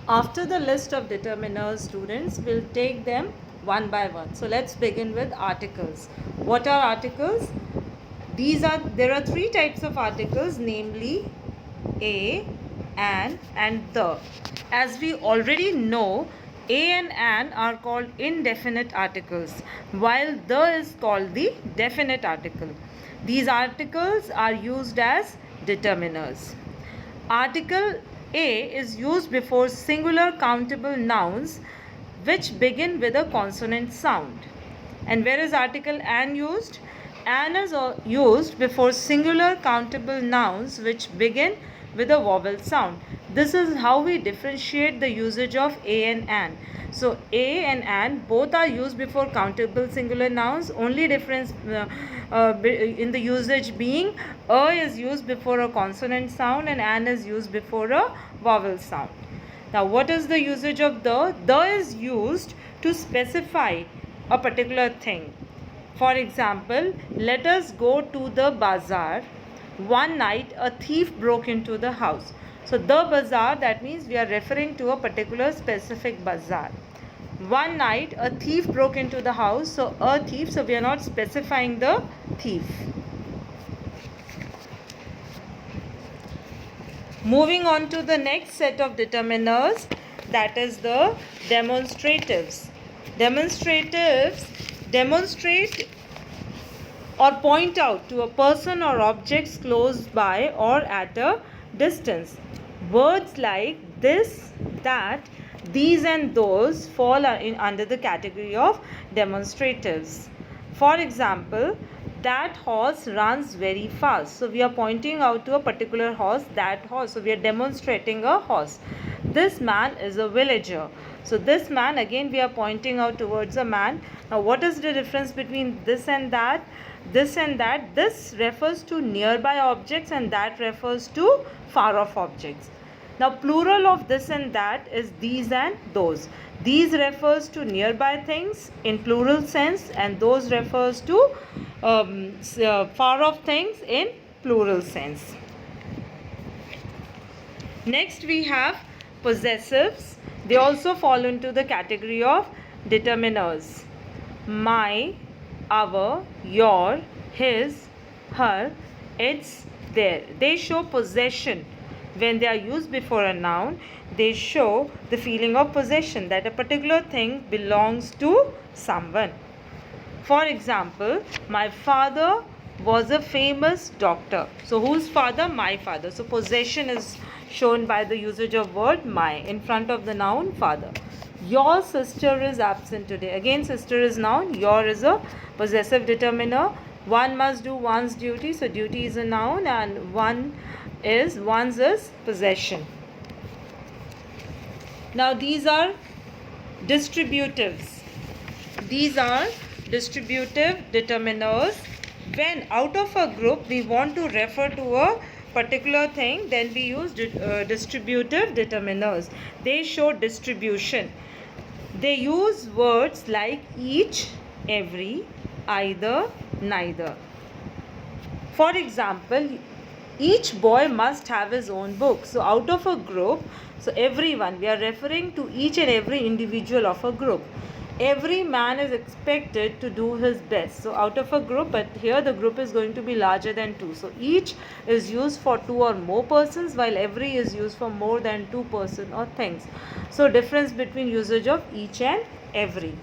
After the list of determiners, students will take them one by one. So let's begin with articles. What are articles? There are three types of articles, namely a, and the. As we already know, a and an are called indefinite articles, while the is called the definite article. These articles are used as determiners. Article A is used before singular countable nouns which begin with a consonant sound. And where is article an used? An is used before singular countable nouns which begin with a vowel sound. This is how we differentiate the usage of a and an. So a and an both are used before countable singular nouns. Only difference in the usage being a is used before a consonant sound and an is used before a vowel sound. Now what is the usage of the? The is used to specify a particular thing. For example, let us go to the bazaar. One night a thief broke into the house. So the bazaar, that means we are referring to a particular specific bazaar. One night a thief broke into the house. So a thief, so we are not specifying the thief. Moving on to the next set of determiners, that is the demonstratives. Demonstratives demonstrate or point out to a person or objects close by or at a distance. Words like this, that, these and those fall under the category of demonstratives. For example, that horse runs very fast. So we are pointing out to a particular horse, that horse. So we are demonstrating a horse. This man is a villager. So this man, again we are pointing out towards a man. Now what is the difference between this and that? This and that, this refers to nearby objects and that refers to far off objects. Now plural of this and that is these and those. These refers to nearby things in plural sense and those refers to far off things in plural sense. Next we have possessives. They also fall into the category of determiners. My, our, your, his, her, its, their. They show possession. When they are used before a noun, they show the feeling of possession, that a particular thing belongs to someone. For example, my father was a famous doctor. So whose father? My father. So possession is shown by the usage of word my in front of the noun father. Your sister is absent today. Again, sister is noun. Your is a possessive determiner. One must do one's duty. So duty is a noun and one's is possession. Now these are distributives. These are distributive determiners. When out of a group we want to refer to a particular thing, then we use distributive determiners. They show distribution. They use words like each, every, either, neither. For example, each boy must have his own book. So out of a group, so everyone, we are referring to each and every individual of a group. Every man is expected to do his best. So out of a group, but here the group is going to be larger than two. So each is used for two or more persons, while every is used for more than two person or things. So difference between usage of each and every.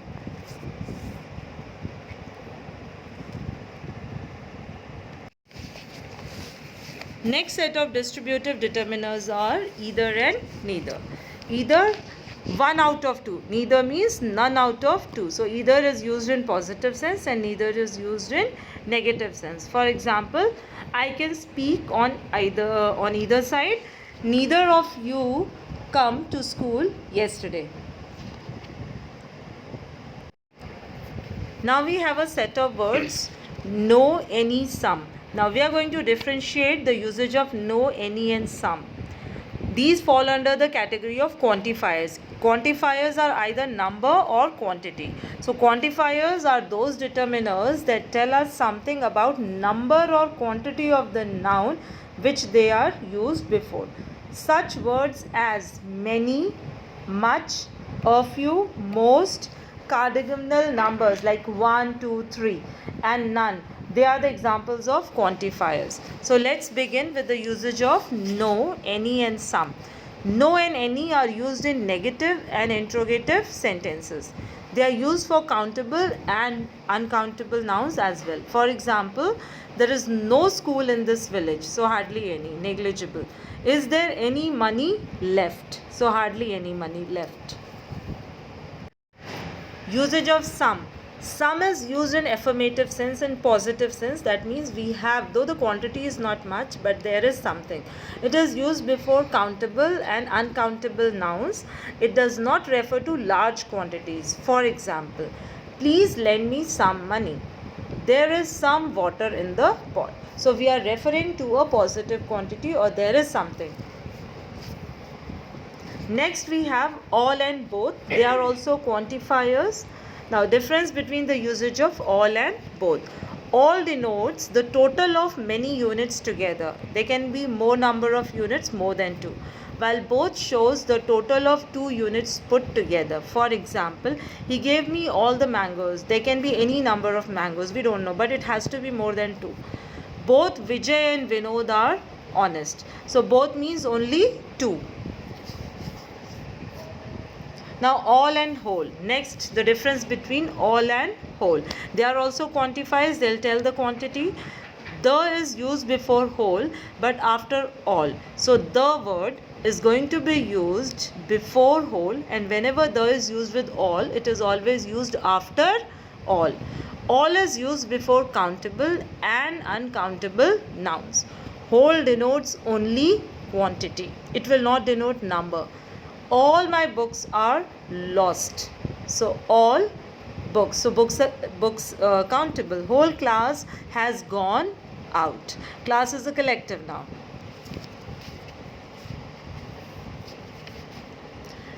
Next set of distributive determiners are either and neither. Either, one out of two. Neither means none out of two. So either is used in positive sense and neither is used in negative sense. For example, I can speak on either side. Neither of you come to school yesterday. Now we have a set of words, no, any, some. Now we are going to differentiate the usage of no, any and some. These fall under the category of quantifiers. Quantifiers are either number or quantity. So quantifiers are those determiners that tell us something about number or quantity of the noun which they are used before. Such words as many, much, a few, most, cardinal numbers like 1, 2, 3, and none. They are the examples of quantifiers. So let's begin with the usage of no, any, and some. No and any are used in negative and interrogative sentences. They are used for countable and uncountable nouns as well. For example, there is no school in this village, so hardly any, negligible. Is there any money left? So hardly any money left. Usage of some. Some is used in affirmative sense and positive sense. That means we have, though the quantity is not much, but there is something. It is used before countable and uncountable nouns. It does not refer to large quantities. For example, please lend me some money. There is some water in the pot. So we are referring to a positive quantity, or there is something. Next we have all and both. They are also quantifiers. Now difference between the usage of all and both. All denotes the total of many units together. There can be more number of units, more than 2. While both shows the total of 2 units put together. For example, he gave me all the mangoes. There can be any number of mangoes, we don't know, but it has to be more than 2. Both Vijay and Vinod are honest. So both means only 2. Now all and whole. Next, the difference between all and whole. They are also quantifiers. They'll tell the quantity. The is used before whole, but after all. So the word is going to be used before whole, and whenever the is used with all, it is always used after all. All is used before countable and uncountable nouns. Whole denotes only quantity. It will not denote number. All my books are lost. So all books. So books countable. Whole class has gone out. Class is a collective noun.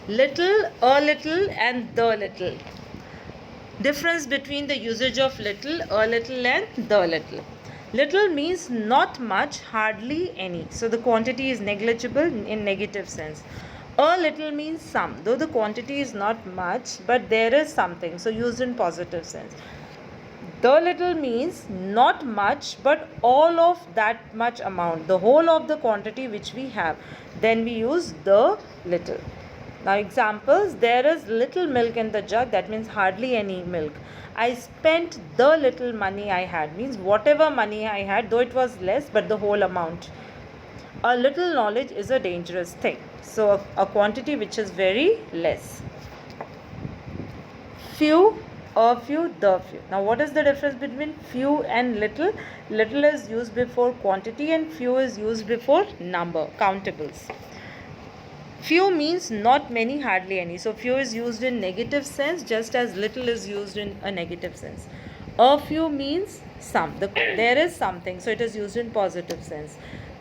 Little, a little, and the little. Difference between the usage of little, a little, and the little. Little means not much, hardly any. So the quantity is negligible in negative sense. A little means some, though the quantity is not much, but there is something, so used in positive sense. The little means not much, but all of that much amount, the whole of the quantity which we have. Then we use the little. Now examples, there is little milk in the jug, that means hardly any milk. I spent the little money I had, means whatever money I had, though it was less, but the whole amount. A little knowledge is a dangerous thing. So a quantity which is very less. Few, a few, the few. Now what is the difference between few and little? Little is used before quantity and few is used before number, countables. Few means not many, hardly any. So few is used in negative sense, just as little is used in a negative sense. A few means some. There is something, so it is used in positive sense.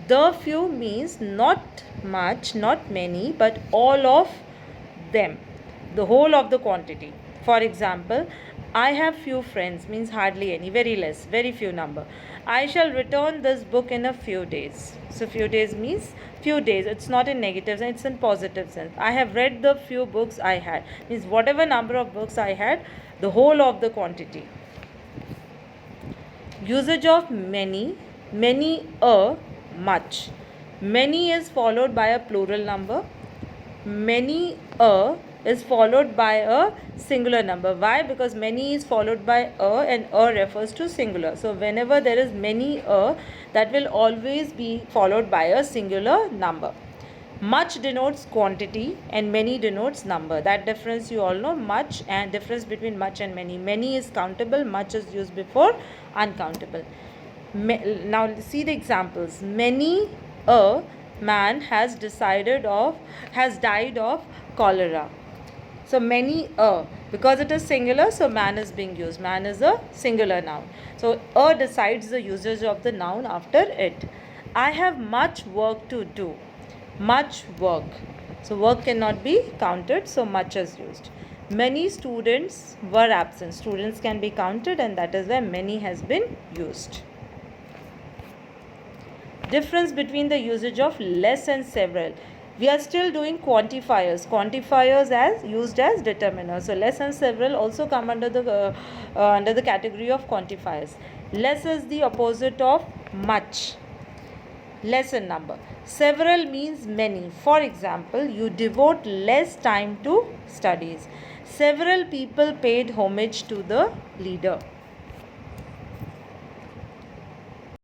The few means not much, not many, but all of them, the whole of the quantity. For example, I have few friends means hardly any, very less, very few number. I shall return this book in a few days. So few days means few days. It's not in negative sense, it's in positive sense. I have read the few books I had, means whatever number of books I had, the whole of the quantity. Usage of many, many, a, much. Many is followed by a plural number. Many, a, is followed by a singular number. Why? Because many is followed by a, and a refers to singular. So whenever there is many a, that will always be followed by a singular number. Much denotes quantity and many denotes number. That difference you all know. Much, and difference between much and many. Many is countable, much is used before uncountable. Now see the examples. Many a man has died of cholera. So many a, because it is singular, so man is being used. Man is a singular noun. So a decides the usage of the noun after it. I have much work to do. Much work. So work cannot be counted, so much is used. Many students were absent. Students can be counted, and that is where many has been used. Difference between the usage of less and several. We are still doing quantifiers. Quantifiers as used as determiners. So less and several also come under the category of quantifiers. Less is the opposite of much. Less in number. Several means many. For example, you devote less time to studies. Several people paid homage to the leader.